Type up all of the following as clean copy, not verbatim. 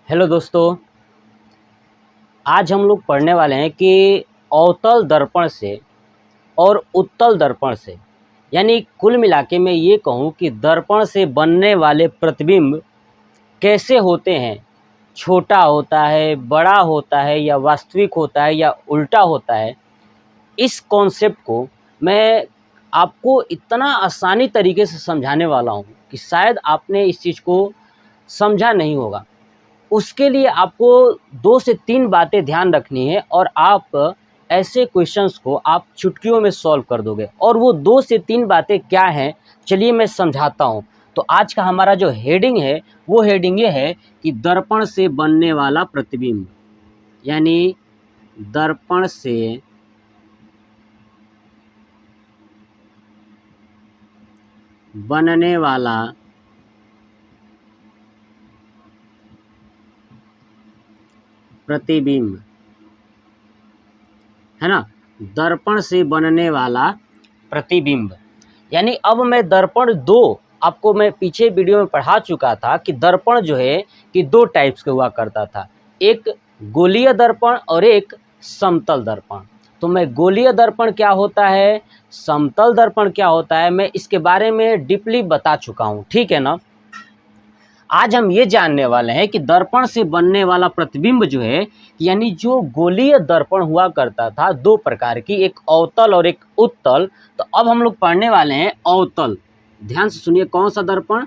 Hello दोस्तों, आज हम लोग पढ़ने वाले हैं कि अवतल दर्पण से और उत्तल दर्पण से, यानी कुल मिला के मैं ये कहूँ कि दर्पण से बनने वाले प्रतिबिंब कैसे होते हैं। छोटा होता है, बड़ा होता है, या वास्तविक होता है, या उल्टा होता है। इस कॉन्सेप्ट को मैं आपको इतना आसानी तरीके से समझाने वाला हूँ कि शायद आपने इस चीज़ को समझा नहीं होगा। उसके लिए आपको 2 से 3 बातें ध्यान रखनी है और आप ऐसे क्वेश्चंस को आप चुटकियों में सॉल्व कर दोगे। और वो 2 से 3 बातें क्या हैं, चलिए मैं समझाता हूँ। तो आज का हमारा जो हेडिंग है वो हेडिंग ये है कि दर्पण से बनने वाला प्रतिबिंब, यानी दर्पण से बनने वाला प्रतिबिंब, है ना। दर्पण से बनने वाला प्रतिबिंब, यानी अब मैं दर्पण दो, आपको मैं पीछे वीडियो में पढ़ा चुका था कि दर्पण जो है कि 2 टाइप्स के हुआ करता था, एक गोलीय दर्पण और एक समतल दर्पण। तो मैं गोलीय दर्पण क्या होता है, समतल दर्पण क्या होता है, मैं इसके बारे में डीपली बता चुका हूँ, ठीक है ना। आज हम ये जानने वाले हैं कि दर्पण से बनने वाला प्रतिबिंब जो है, यानी जो गोलीय दर्पण हुआ करता था 2 प्रकार की, एक अवतल और एक उत्तल। तो अब हम लोग पढ़ने वाले हैं अवतल। ध्यान से सुनिए, कौन सा दर्पण,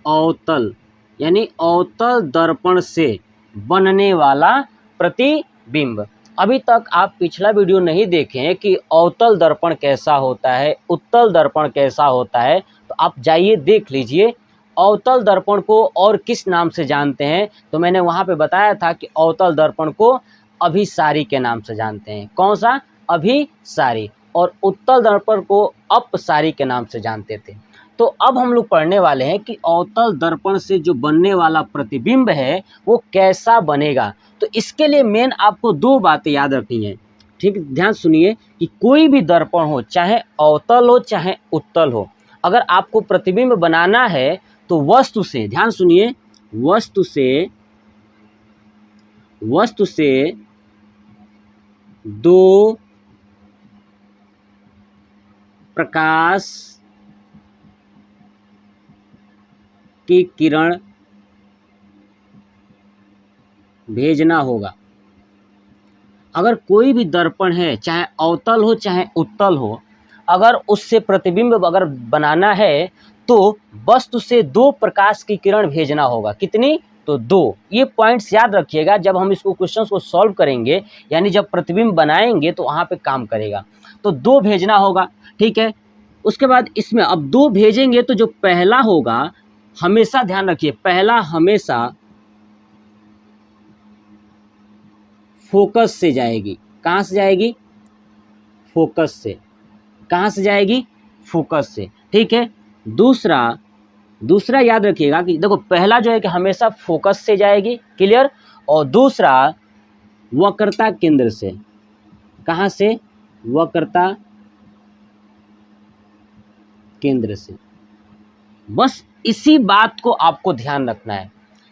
अवतल, यानी अवतल दर्पण से बनने वाला प्रतिबिंब। अभी तक आप पिछला वीडियो नहीं देखे हैं कि अवतल दर्पण कैसा होता है, उत्तल दर्पण कैसा होता है, तो आप जाइए देख लीजिए। अवतल दर्पण को और किस नाम से जानते हैं, तो मैंने वहाँ पे बताया था कि अवतल दर्पण को अभिसारी के नाम से जानते हैं। कौन सा, अभिसारी। और उत्तल दर्पण को अपसारी के नाम से जानते थे। तो अब हम लोग पढ़ने वाले हैं कि अवतल दर्पण से जो बनने वाला प्रतिबिंब है वो कैसा बनेगा। तो इसके लिए मेन आपको 2 बातें याद रखनी है, ठीक। ध्यान सुनिए कि कोई भी दर्पण हो, चाहे अवतल हो चाहे उत्तल हो, अगर आपको प्रतिबिंब बनाना है तो वस्तु से, ध्यान सुनिए, वस्तु से 2 प्रकाश की किरण भेजना होगा। अगर कोई भी दर्पण है, चाहे अवतल हो चाहे उत्तल हो, अगर उससे प्रतिबिंब अगर बनाना है तो वस्तु से 2 प्रकाश की किरण भेजना होगा। कितनी, तो 2। ये पॉइंट्स याद रखिएगा, जब हम इसको क्वेश्चंस को सॉल्व करेंगे, यानी जब प्रतिबिंब बनाएंगे तो वहाँ पे काम करेगा। तो 2 भेजना होगा, ठीक है। उसके बाद इसमें अब 2 भेजेंगे तो जो पहला होगा, हमेशा ध्यान रखिए, पहला हमेशा फोकस से जाएगी। कहाँ से जाएगी, फोकस से। कहाँ से जाएगी, फोकस से, ठीक है। दूसरा याद रखिएगा कि देखो, पहला जो है कि हमेशा फोकस से जाएगी, क्लियर। और दूसरा वक्रता केंद्र से। कहाँ से, वक्रता केंद्र से। बस इसी बात को आपको ध्यान रखना है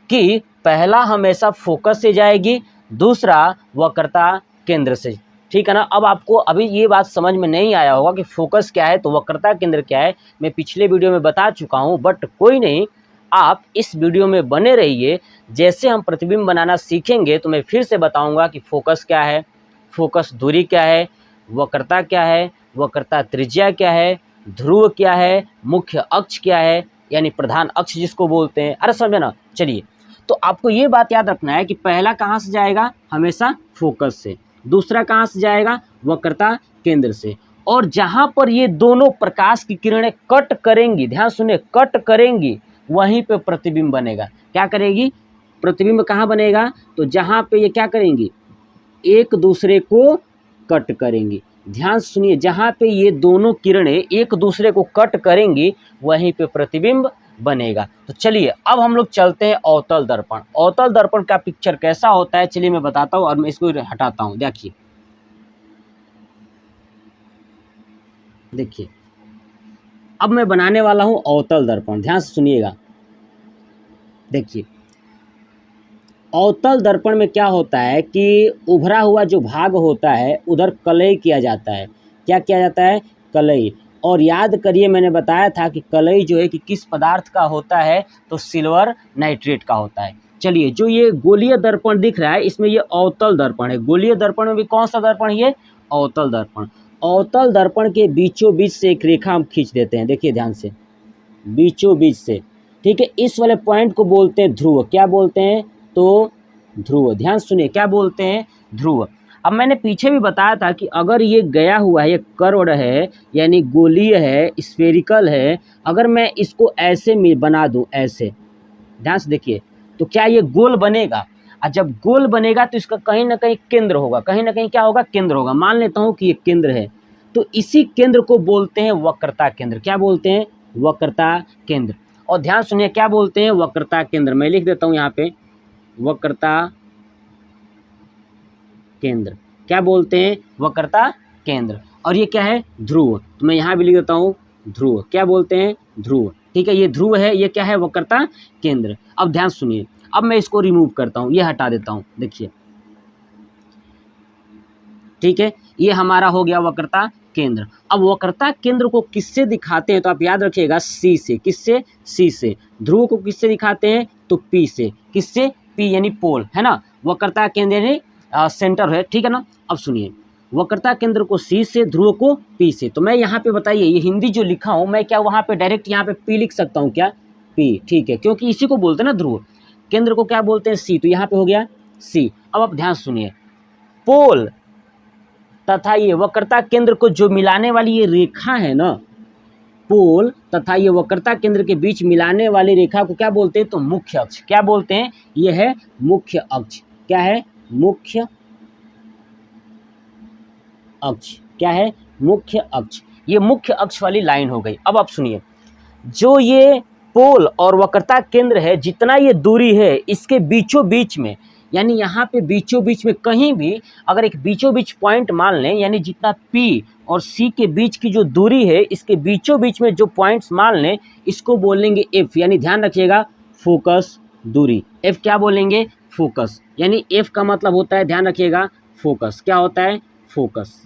कि पहला हमेशा फोकस से जाएगी, दूसरा वक्रता केंद्र से, ठीक है ना। अब आपको अभी ये बात समझ में नहीं आया होगा कि फोकस क्या है तो वक्रता केंद्र क्या है, मैं पिछले वीडियो में बता चुका हूँ, बट कोई नहीं, आप इस वीडियो में बने रहिए। जैसे हम प्रतिबिंब बनाना सीखेंगे तो मैं फिर से बताऊंगा कि फोकस क्या है, फोकस दूरी क्या है, वक्रता क्या है, वक्रता त्रिज्या क्या है, ध्रुव क्या है, मुख्य अक्ष क्या है, यानी प्रधान अक्ष जिसको बोलते हैं। अरे समझे ना। चलिए, तो आपको ये बात याद रखना है कि पहला कहाँ से जाएगा, हमेशा फोकस से, दूसरा कहाँ से जाएगा, वक्रता केंद्र से। और जहाँ पर ये दोनों प्रकाश की किरणें कट करेंगी, ध्यान सुनिए, कट करेंगी, वहीं पे प्रतिबिंब बनेगा। क्या करेगी, प्रतिबिंब कहाँ बनेगा, तो जहाँ पे ये क्या करेंगी, एक दूसरे को कट करेंगी। ध्यान सुनिए, जहाँ पे ये दोनों किरणें एक दूसरे को कट करेंगी वहीं पे प्रतिबिंब बनेगा। तो चलिए अब हम लोग चलते हैं अवतल दर्पण। अवतल दर्पण का पिक्चर कैसा होता है, चलिए मैं बताता हूँ और मैं इसको हटाता हूँ। देखिए अब मैं बनाने वाला हूँ अवतल दर्पण, ध्यान से सुनिएगा। देखिए अवतल दर्पण में क्या होता है कि उभरा हुआ जो भाग होता है उधर कलई किया जाता है। क्या किया जाता है? कलई। और याद करिए मैंने बताया था कि कलई जो है कि किस पदार्थ का होता है, तो सिल्वर नाइट्रेट का होता है। चलिए, जो ये गोलीय दर्पण दिख रहा है इसमें ये अवतल दर्पण है। गोलीय दर्पण में भी कौन सा दर्पण है? ये अवतल दर्पण। अवतल दर्पण के बीचों बीच से एक रेखा हम खींच देते हैं, देखिए ध्यान से, बीचों बीच से, ठीक है। इस वाले पॉइंट को बोलते हैं ध्रुव। क्या बोलते हैं? तो ध्रुव। ध्यान सुनिए, क्या बोलते हैं? ध्रुव। अब मैंने पीछे भी बताया था कि अगर ये गया हुआ है, ये कर्व्ड है यानी गोलीय है, स्फेरिकल है, अगर मैं इसको ऐसे में बना दूं, ऐसे, ध्यान से देखिए, तो क्या ये गोल बनेगा? और जब गोल बनेगा तो इसका कहीं ना कहीं केंद्र होगा, कहीं ना कहीं क्या होगा? केंद्र होगा। मान लेता हूँ कि ये केंद्र है, तो इसी केंद्र को बोलते हैं वक्रता केंद्र। क्या बोलते हैं? वक्रता केंद्र। और ध्यान सुनिए, क्या बोलते हैं? वक्रता केंद्र। मैं लिख देता हूँ यहाँ पे, वक्रता केंद्र। क्या बोलते हैं? वक्रता केंद्र। और ये क्या है? ध्रुव। तो मैं यहाँ भी लिख देता हूँ ध्रुव। क्या बोलते हैं? ध्रुव। ठीक है, ये ध्रुव है, ये क्या है? वक्रता केंद्र। अब ध्यान सुनिए, अब मैं इसको रिमूव करता हूँ, ये हटा देता हूँ, देखिए, ठीक है, ये हमारा हो गया वक्रता केंद्र। अब वक्रता केंद्र को किससे दिखाते हैं? तो आप याद रखिएगा, सी से। किससे? सी से। ध्रुव को किससे दिखाते हैं? तो पी से। किससे? पी यानी पोल, है ना। वक्रता केंद्र यानी सेंटर है, ठीक है ना। अब सुनिए, वक्रता केंद्र को सी से, ध्रुव को पी से। तो मैं यहाँ पे बताइए, ये हिंदी जो लिखा हूँ मैं, क्या वहाँ पे डायरेक्ट यहाँ पे पी लिख सकता हूँ क्या? पी, ठीक है, क्योंकि इसी को बोलते हैं ना ध्रुव। केंद्र को क्या बोलते हैं? सी। तो यहाँ पे हो गया सी। अब आप ध्यान सुनिए, पोल तथा ये वक्रता केंद्र को जो मिलाने वाली ये रेखा है ना, पोल तथा ये वक्रता केंद्र के बीच मिलाने वाली रेखा को क्या बोलते हैं? तो मुख्य अक्ष। क्या बोलते हैं? ये है मुख्य अक्ष। क्या है? मुख्य अक्ष। क्या है? मुख्य अक्ष। ये मुख्य अक्ष वाली लाइन हो गई। अब आप सुनिए, जो ये पोल और वक्रता केंद्र है, जितना ये दूरी है इसके बीचों बीच में, यानी यहाँ पे बीचों बीच में कहीं भी अगर एक बीचों बीच पॉइंट मान लें, यानी जितना P और C के बीच की जो दूरी है, इसके बीचों बीच में जो पॉइंट्स मान लें, इसको बोलेंगे F। यानी ध्यान रखिएगा, फोकस दूरी। F क्या बोलेंगे? फोकस। यानी F का मतलब होता है, ध्यान रखिएगा, फोकस। क्या होता है? फोकस।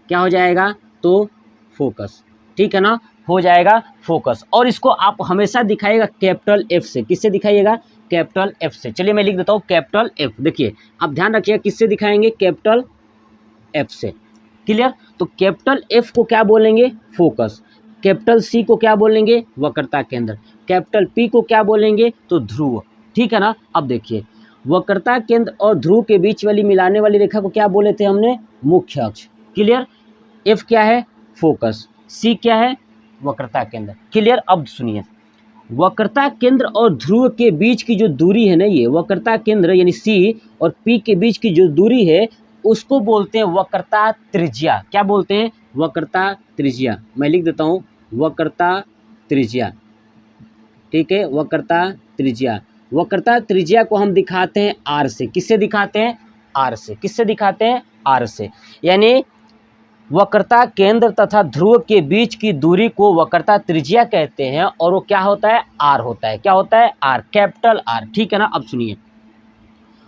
क्या हो जाएगा? तो फोकस, ठीक है ना, हो जाएगा फोकस। और इसको आप हमेशा दिखाइएगा कैपिटल F से। किससे दिखाइएगा? कैपिटल F से। चलिए मैं लिख देता हूँ कैपिटल F। देखिए, आप ध्यान रखिएगा, किससे दिखाएंगे? कैपिटल F से। क्लियर? तो कैपिटल F को क्या बोलेंगे? फोकस। कैपिटल C को क्या बोलेंगे? वक्रता केंद्र। कैपिटल P को क्या बोलेंगे? तो ध्रुव। ठीक है ना। अब देखिए, वक्रता केंद्र और ध्रुव के बीच वाली मिलाने वाली रेखा को क्या बोले थे हमने? मुख्य अक्ष। क्लियर? F क्या है? फोकस। C क्या है? वक्रता केंद्र। क्लियर? अब सुनिए, वक्रता केंद्र और ध्रुव के बीच की जो दूरी है ना, ये वक्रता केंद्र यानी C और P के बीच की जो दूरी है उसको बोलते हैं वक्रता त्रिज्या। क्या बोलते हैं? वक्रता त्रिज्या। मैं लिख देता हूँ वक्रता त्रिज्या। ठीक है, वक्रता त्रिज्या। वक्रता त्रिज्या को हम दिखाते हैं R से। किससे दिखाते हैं? R से। किससे दिखाते हैं? R से। यानी वक्रता केंद्र तथा ध्रुव के बीच की दूरी को वक्रता त्रिज्या कहते हैं, और वो क्या होता है? R होता है। क्या होता है? R, capital R। ठीक है ना। अब सुनिए,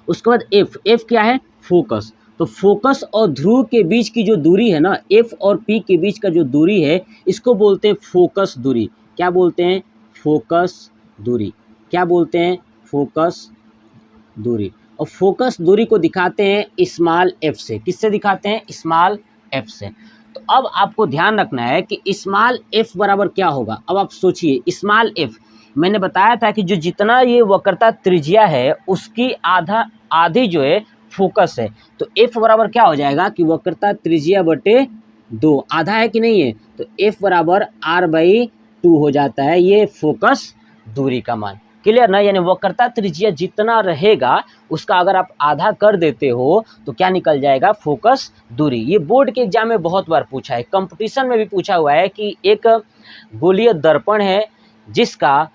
उसके बाद F। F क्या है? फोकस। तो फोकस और ध्रुव के बीच की जो दूरी है ना, F और P के बीच का जो दूरी है, इसको बोलते हैं फोकस दूरी। क्या बोलते हैं? फोकस दूरी। क्या बोलते हैं? फोकस दूरी। और फोकस दूरी को दिखाते हैं स्मॉल f से। किससे दिखाते हैं? स्मॉल f से। तो अब आपको ध्यान रखना है कि स्मॉल f बराबर क्या होगा। अब आप सोचिए, स्मॉल f, मैंने बताया था कि जो जितना ये वक्रता त्रिज्या है उसकी आधी जो है फोकस है। तो f बराबर क्या हो जाएगा कि वक्रता त्रिज्या बटे 2। आधा है कि नहीं है? तो f बराबर r/2 हो जाता है, ये फोकस दूरी का मान। क्लियर ना। यानी वक्रता त्रिज्या जितना रहेगा उसका अगर आप आधा कर देते हो तो क्या निकल जाएगा? फोकस दूरी। ये बोर्ड के एग्जाम में बहुत बार पूछा है, कंपटीशन में भी पूछा हुआ है कि एक गोलीय दर्पण है जिसका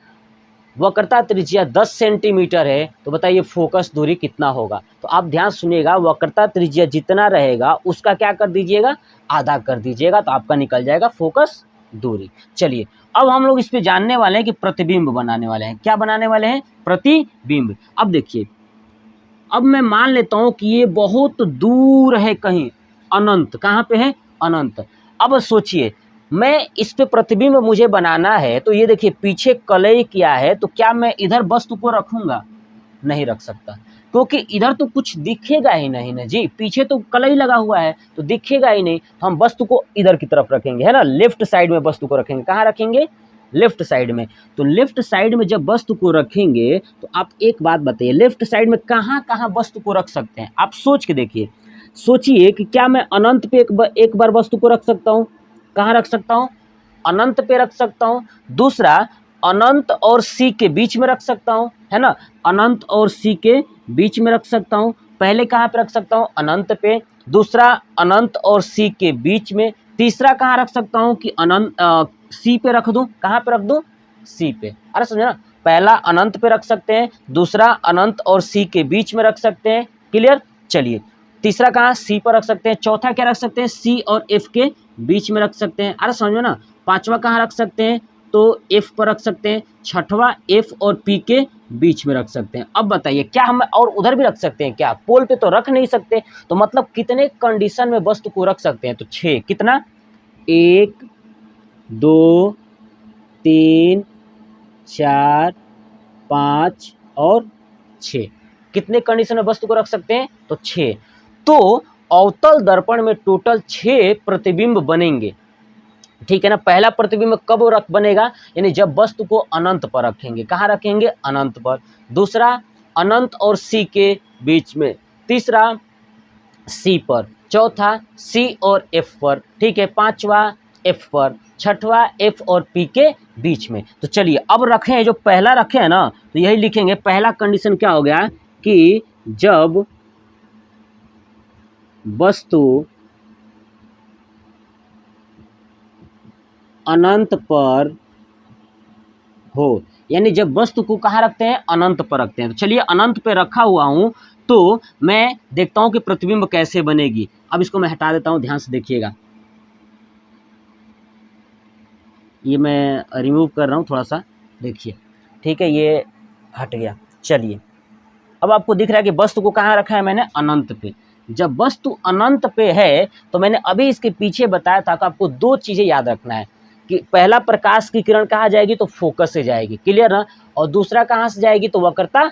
वक्रता त्रिज्या 10 सेंटीमीटर है, तो बताइए फोकस दूरी कितना होगा। तो आप ध्यान सुनिएगा, वक्रता त्रिज्या जितना रहेगा उसका क्या कर दीजिएगा? आधा कर दीजिएगा, तो आपका निकल जाएगा फोकस दूरी। चलिए, अब हम लोग इस पे जानने वाले हैं कि प्रतिबिंब बनाने वाले हैं। क्या बनाने वाले हैं? प्रतिबिंब। अब देखिए, अब मैं मान लेता हूं कि ये बहुत दूर है कहीं, अनंत। कहाँ पे है? अनंत। अब सोचिए, मैं इस पे प्रतिबिंब मुझे बनाना है, तो ये देखिए पीछे कलई क्या है, तो क्या मैं इधर वस्तु को रखूंगा? नहीं रख सकता, क्योंकि इधर तो कुछ दिखेगा ही नहीं ना जी, पीछे तो कलई लगा हुआ है तो दिखेगा ही नहीं। तो हम वस्तु को इधर की तरफ रखेंगे, है ना, लेफ्ट साइड में वस्तु को रखेंगे। कहाँ रखेंगे? लेफ्ट साइड में। तो लेफ्ट साइड में जब वस्तु को रखेंगे तो आप एक बात बताइए, लेफ्ट साइड में कहाँ कहाँ वस्तु को रख सकते हैं? आप सोच के देखिए, सोचिए कि क्या मैं अनंत पे एक बार वस्तु को रख सकता हूँ? कहाँ रख सकता हूँ? अनंत पे रख सकता हूँ। दूसरा, अनंत और सी के बीच में रख सकता हूँ, है ना, अनंत और सी के बीच में रख सकता हूँ। पहले कहाँ पे रख सकता हूँ? अनंत पे। दूसरा, अनंत और सी के बीच में। तीसरा कहाँ रख सकता हूँ कि अनंत सी पे रख दूं। कहाँ पे रख दूं? सी पे। अरे समझे ना, पहला अनंत पे रख सकते हैं, दूसरा अनंत और सी के बीच में रख सकते हैं। क्लियर? चलिए, तीसरा कहाँ? सी पर रख सकते हैं। चौथा क्या रख सकते हैं? सी और एफ के बीच में रख सकते हैं। अरे समझो ना, पांचवा कहाँ रख सकते हैं? तो एफ पर रख सकते हैं। छठवां एफ और पी के बीच में रख सकते हैं। अब बताइए, क्या हम और उधर भी रख सकते हैं क्या? पोल पे तो रख नहीं सकते, तो मतलब कितने कंडीशन में वस्तु को रख सकते हैं? तो 6। कितना? 1 2 3 4 5 और 6। कितने कंडीशन में वस्तु को रख सकते हैं? तो 6। तो अवतल दर्पण में टोटल 6 प्रतिबिंब बनेंगे, ठीक है ना। पहला प्रतिबिंब कब बनेगा? यानी जब वस्तु को अनंत पर रखेंगे। कहाँ रखेंगे? अनंत पर। दूसरा, अनंत और सी के बीच में। तीसरा, सी पर। चौथा, सी और एफ पर, ठीक है। पांचवा, एफ पर। छठवा, एफ और पी के बीच में। तो चलिए अब रखें, जो पहला रखे हैं ना, तो यही लिखेंगे। पहला कंडीशन क्या हो गया कि जब वस्तु अनंत पर हो, यानी जब वस्तु को कहाँ रखते हैं? अनंत पर रखते हैं। तो चलिए, अनंत पे रखा हुआ हूं, तो मैं देखता हूं कि प्रतिबिंब कैसे बनेगी। अब इसको मैं हटा देता हूं, ध्यान से देखिएगा। ये मैं रिमूव कर रहा हूं थोड़ा सा, देखिए, ठीक है, ये हट गया। चलिए, अब आपको दिख रहा है कि वस्तु को कहाँ रखा है मैंने? अनंत पे। जब वस्तु अनंत पे है, तो मैंने अभी इसके पीछे बताया था कि आपको 2 चीज़ें याद रखना है कि पहला, प्रकाश की किरण कहाँ जाएगी? तो फोकस से जाएगी। क्लियर ना? और दूसरा कहाँ से जाएगी? तो वक्रता।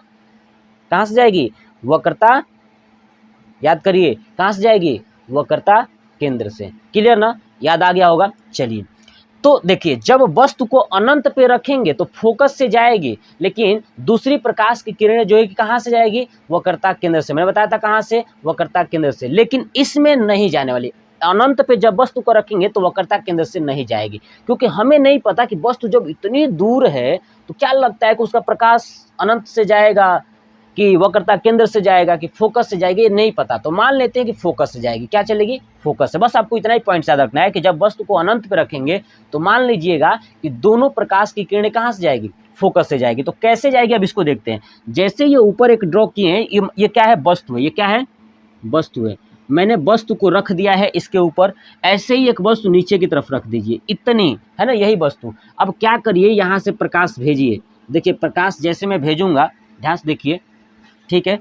कहाँ से जाएगी? वक्रता। याद करिए, कहाँ से जाएगी? वक्रता केंद्र से। क्लियर ना? याद आ गया होगा। चलिए, तो देखिए, जब वस्तु को अनंत पे रखेंगे तो फोकस से जाएगी, लेकिन दूसरी प्रकाश की किरणें जो है कि कहाँ से जाएगी? वक्रता केंद्र से। मैंने बताया था कहाँ से? वक्रता केंद्र से। लेकिन इसमें नहीं जाने वाली। अनंत पे जब वस्तु को रखेंगे तो वक्रता केंद्र से नहीं जाएगी, क्योंकि हमें नहीं पता कि वस्तु जब इतनी दूर है तो क्या लगता है कि उसका प्रकाश अनंत से जाएगा कि वक्रता केंद्र से जाएगा कि फोकस से जाएगी, ये नहीं पता। तो मान लेते हैं कि फोकस से जाएगी। क्या चलेगी? फोकस से। बस आपको इतना ही पॉइंट याद रखना है कि जब वस्तु को अनंत पे रखेंगे तो मान लीजिएगा कि दोनों प्रकाश की किरणें कहाँ से जाएगी? फोकस से जाएगी। तो कैसे जाएगी, अब इसको देखते हैं। जैसे ये ऊपर एक ड्रॉ किए हैं, ये क्या है? वस्तु है। ये क्या है? वस्तु है। मैंने वस्तु को रख दिया है इसके ऊपर। ऐसे ही एक वस्तु नीचे की तरफ रख दीजिए, इतनी, है ना, यही वस्तु। अब क्या करिए, यहाँ से प्रकाश भेजिए। देखिए, प्रकाश जैसे मैं भेजूंगा, ध्यान से देखिए, ठीक है।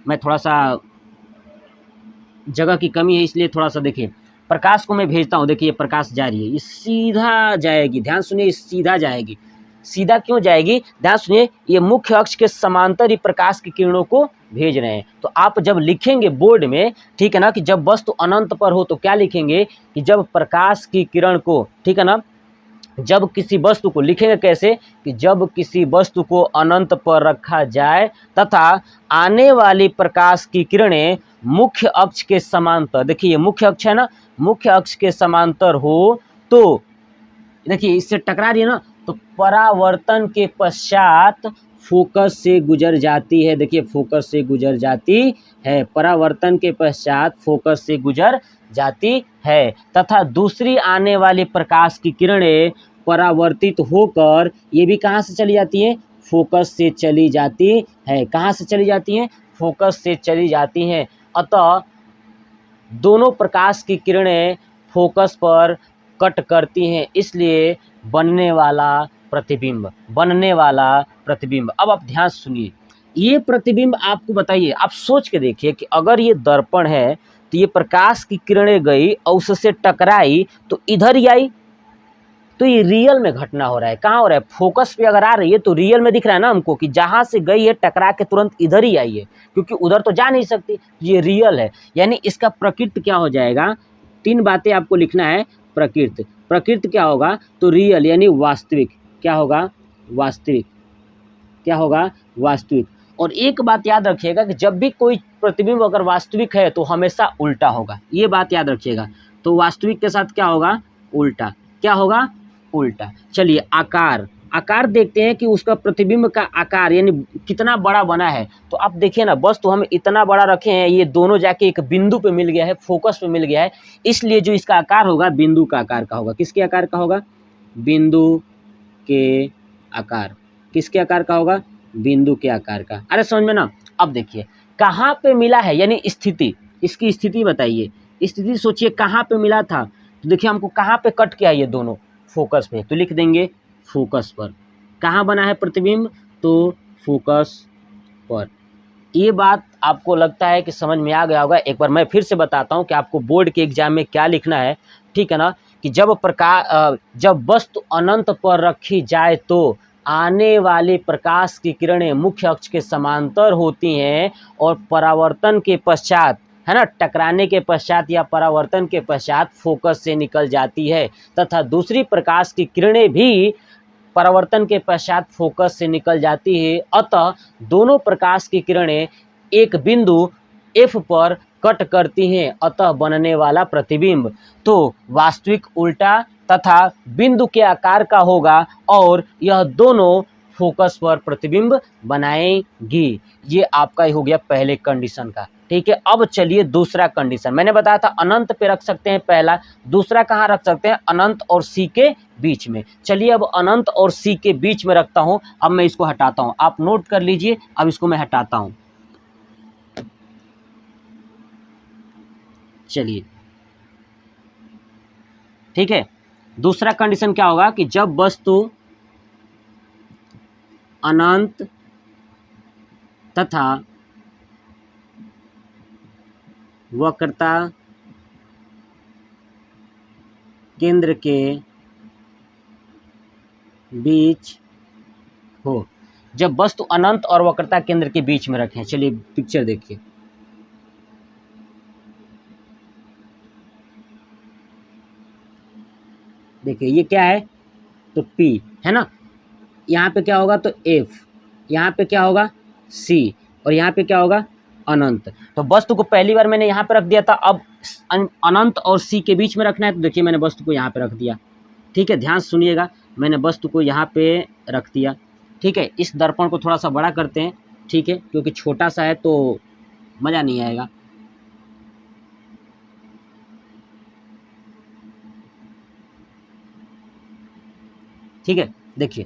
मैं थोड़ा सा, जगह की कमी है इसलिए थोड़ा सा देखिए, प्रकाश को मैं भेजता हूँ। देखिए, प्रकाश जा रही है, ये सीधा जाएगी। ध्यान सुनिए, सीधा जाएगी। सीधा क्यों जाएगी? ध्यान सुनिए, ये मुख्य अक्ष के समांतर ही प्रकाश की किरणों को भेज रहे हैं। तो आप जब लिखेंगे बोर्ड में, ठीक है ना, कि जब वस्तु अनंत पर हो तो क्या लिखेंगे कि जब प्रकाश की किरण को, ठीक है ना, जब किसी वस्तु को लिखेंगे कैसे कि जब किसी वस्तु को अनंत पर रखा जाए तथा आने वाली प्रकाश की किरणें मुख्य अक्ष के समांतर, देखिए ये मुख्य अक्ष है ना, मुख्य अक्ष के समांतर हो, तो देखिए इससे टकरा रही है ना, तो परावर्तन के पश्चात फोकस से गुजर जाती है। देखिए, फोकस से गुजर जाती है, परावर्तन के पश्चात फोकस से गुजर जाती है, तथा दूसरी आने वाली प्रकाश की किरणें परावर्तित होकर ये भी कहाँ से चली जाती हैं? फोकस से चली जाती है। कहाँ से चली जाती हैं? फोकस से चली जाती हैं। अतः दोनों प्रकाश की किरणें फोकस पर कट करती हैं, इसलिए बनने वाला प्रतिबिंब, बनने वाला प्रतिबिंब। अब आप ध्यान से सुनिए, ये प्रतिबिंब आपको बताइए, आप सोच के देखिए कि अगर ये दर्पण है तो ये प्रकाश की किरणें गई और उससे टकराई तो इधर ही आई, तो ये रियल में घटना हो रहा है। कहाँ हो रहा है? फोकस पे अगर आ रही है तो रियल में दिख रहा है ना हमको कि जहाँ से गई है टकरा के तुरंत इधर ही आई है, क्योंकि उधर तो जा नहीं सकती, ये रियल है। यानी इसका प्रकृति क्या हो जाएगा? 3 बातें आपको लिखना है। प्रकृति, प्रकृति क्या होगा? तो रियल यानी वास्तविक। क्या होगा? वास्तविक। क्या होगा? वास्तविक। और एक बात याद रखिएगा कि जब भी कोई प्रतिबिंब अगर वास्तविक है तो हमेशा उल्टा होगा, ये बात याद रखिएगा। तो वास्तविक के साथ क्या होगा? उल्टा। क्या होगा? उल्टा। चलिए आकार, आकार देखते हैं कि उसका प्रतिबिंब का आकार यानी कितना बड़ा बना है। तो आप देखिए ना, बस तो हम इतना बड़ा रखे हैं, ये दोनों जाके एक बिंदु पे मिल गया है, फोकस पे मिल गया है, इसलिए जो इसका आकार होगा बिंदु का आकार का होगा। किसके आकार का होगा? बिंदु के आकार। किसके आकार का होगा? बिंदु के आकार का। अरे समझ में ना? अब देखिए कहाँ पे मिला है, यानी स्थिति, इसकी स्थिति बताइए। स्थिति सोचिए कहाँ पे मिला था, तो देखिए हमको कहाँ पे कट किया ये दोनों? फोकस पे, तो लिख देंगे फोकस पर। कहाँ बना है प्रतिबिंब? तो फोकस पर। ये बात आपको लगता है कि समझ में आ गया होगा। एक बार मैं फिर से बताता हूँ कि आपको बोर्ड के एग्जाम में क्या लिखना है, ठीक है ना? कि जब वस्तु अनंत पर रखी जाए तो आने वाले प्रकाश की किरणें मुख्य अक्ष के समांतर होती हैं और परावर्तन के पश्चात, है ना, टकराने के पश्चात या परावर्तन के पश्चात फोकस से निकल जाती है, तथा दूसरी प्रकाश की किरणें भी परावर्तन के पश्चात फोकस से निकल जाती है। अतः दोनों प्रकाश की किरणें एक बिंदु F पर कट करती हैं, अतः बनने वाला प्रतिबिंब तो वास्तविक उल्टा तथा बिंदु के आकार का होगा और यह दोनों फोकस पर प्रतिबिंब बनाएंगी। ये आपका ही हो गया पहले कंडीशन का, ठीक है। अब चलिए दूसरा कंडीशन, मैंने बताया था अनंत पे रख सकते हैं पहला, दूसरा कहाँ रख सकते हैं? अनंत और C के बीच में। चलिए अब अनंत और C के बीच में रखता हूँ। अब मैं इसको हटाता हूँ, आप नोट कर लीजिए। अब इसको मैं हटाता हूँ। चलिए ठीक है, दूसरा कंडीशन क्या होगा कि जब वस्तु अनंत तथा वक्रता केंद्र के बीच हो। जब वस्तु अनंत और वक्रता केंद्र के बीच में रखें। चलिए पिक्चर देखिए, देखिए ये क्या है? तो P है ना, यहाँ पे क्या होगा? तो F, यहाँ पे क्या होगा? C, और यहाँ पे क्या होगा? अनंत। तो वस्तु को पहली बार मैंने यहाँ पे रख दिया था, अब अनंत और C के बीच में रखना है। तो देखिए मैंने वस्तु को यहाँ पे रख दिया, ठीक है। ध्यान सुनिएगा, मैंने वस्तु को यहाँ पे रख दिया, ठीक है। इस दर्पण को थोड़ा सा बड़ा करते हैं, ठीक है, क्योंकि छोटा सा है तो मज़ा नहीं आएगा। ठीक है, देखिए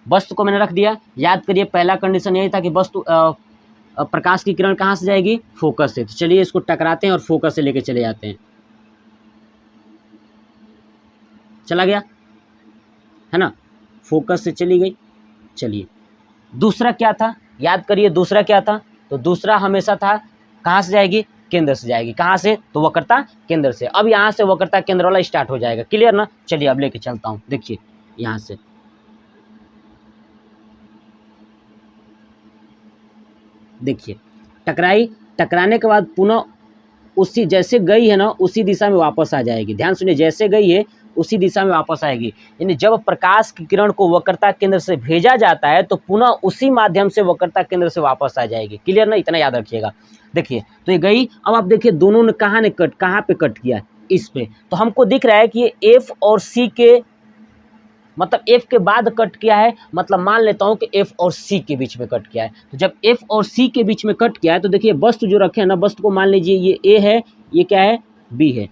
वस्तु को मैंने रख दिया। याद करिए पहला कंडीशन यही था कि वस्तु प्रकाश की किरण कहाँ से जाएगी? फोकस से। तो चलिए इसको टकराते हैं और फोकस से लेके चले जाते हैं। चला गया है ना, फोकस से चली गई। चलिए दूसरा क्या था? याद करिए दूसरा क्या था? तो दूसरा हमेशा था कहाँ से जाएगी? केंद्र से जाएगी। कहाँ से? तो वक्रता केंद्र से। अब यहाँ से वक्रता केंद्र वाला स्टार्ट हो जाएगा, क्लियर ना? चलिए अब लेके चलता हूँ, देखिए यहाँ से देखिए टकराई, टकराने के बाद पुनः उसी जैसे गई है ना उसी दिशा में वापस आ जाएगी। ध्यान सुनिए, जैसे गई है उसी दिशा में वापस आएगी। यानी जब प्रकाश की किरण को वक्रता केंद्र से भेजा जाता है तो पुनः उसी माध्यम से वक्रता केंद्र से वापस आ जाएगी, क्लियर ना? इतना याद रखिएगा। देखिए तो ये गई, अब आप देखिए दोनों ने कहाँ पे कट किया? इस पे। तो हमको दिख रहा है कि ये F और C के मतलब F के बाद कट किया है, मतलब मान लेता हूँ कि F और C के बीच में कट किया है। तो जब F और C के बीच में कट किया है तो देखिए वस्तु जो रखे हैं ना, वस्तु को मान लीजिए ये A है, ये क्या है? B है।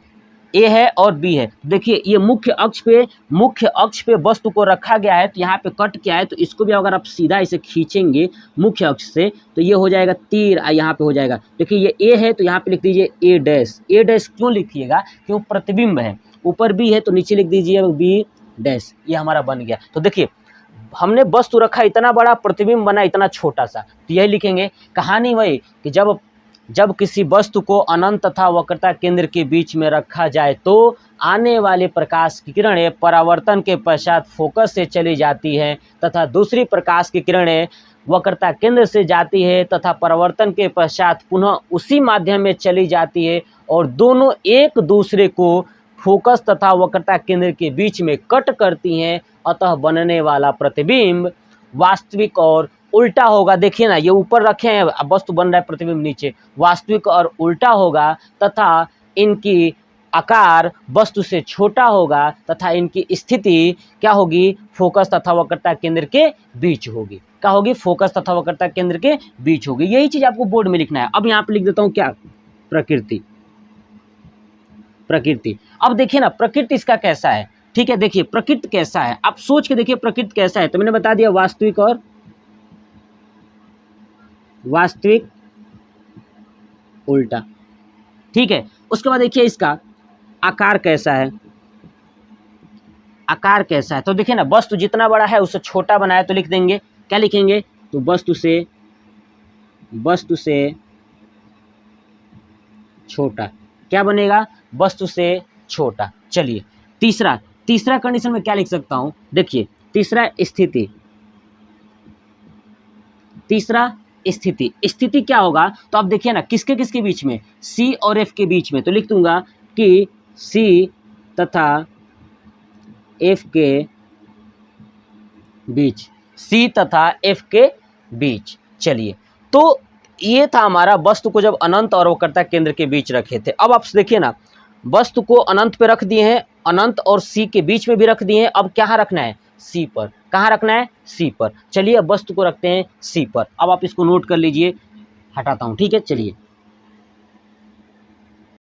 A है और B है। देखिए ये मुख्य अक्ष पे वस्तु को रखा गया है, तो यहाँ पे कट किया है। तो इसको भी अगर आप सीधा इसे खींचेंगे मुख्य अक्ष से तो ये हो जाएगा तीर, यहाँ पे हो जाएगा। देखिए ये A है तो यहाँ पे लिख दीजिए A डैश। क्यों लिखिएगा? क्यों? प्रतिबिंब है। ऊपर B है तो नीचे लिख दीजिए B डैश, ये हमारा बन गया। तो देखिए हमने वस्तु रखा इतना बड़ा, प्रतिबिंब बना इतना छोटा सा, तो यही लिखेंगे। कहानी वही कि जब किसी वस्तु को अनंत तथा वक्रता केंद्र के बीच में रखा जाए तो आने वाले प्रकाश की किरणें परावर्तन के पश्चात फोकस से चली जाती हैं तथा दूसरी प्रकाश की किरणें वक्रता केंद्र से जाती है तथा परावर्तन के पश्चात पुनः उसी माध्यम में चली जाती है और दोनों एक दूसरे को फोकस तथा वक्रता केंद्र के बीच में कट करती हैं। अतः बनने वाला प्रतिबिंब वास्तविक और उल्टा होगा। देखिए ना, ये ऊपर रखे हैं, अब वस्तु बन रहा है, प्रतिबिंब नीचे, वास्तविक और उल्टा होगा तथा इनकी आकार वस्तु से छोटा होगा तथा इनकी स्थिति क्या होगी, फोकस तथा वक्रता केंद्र के बीच होगी। क्या होगी, फोकस तथा वक्रता केंद्र के बीच होगी। यही चीज आपको बोर्ड में लिखना है। अब यहाँ पे लिख देता हूँ क्या, प्रकृति। प्रकृति, अब देखिए ना प्रकृति इसका कैसा है, ठीक है। देखिए प्रकृति कैसा है, आप सोच के देखिए प्रकृति कैसा है। तो मैंने बता दिया वास्तविक और वास्तविक उल्टा, ठीक है। उसके बाद देखिए इसका आकार कैसा है, आकार कैसा है। तो देखिए ना वस्तु जितना बड़ा है उससे छोटा बनाया, तो लिख देंगे, क्या लिखेंगे, तो वस्तु से छोटा, क्या बनेगा, वस्तु से छोटा। चलिए तीसरा कंडीशन में क्या लिख सकता हूं, देखिए तीसरा स्थिति क्या होगा। तो अब देखिए ना किसके बीच में, C और F के बीच में। तो लिख दूंगा कि C तथा F के बीच, C तथा F के बीच। चलिए, तो ये था हमारा वस्तु को जब अनंत और वक्रता केंद्र के बीच रखे थे। अब आप देखिए ना वस्तु को अनंत पे रख दिए हैं, अनंत और C के बीच में भी रख दिए हैं। अब कहाँ रखना है, C पर। कहाँ रखना है, C पर। चलिए अब वस्तु को रखते हैं C पर। अब आप इसको नोट कर लीजिए, हटाता हूँ, ठीक है। चलिए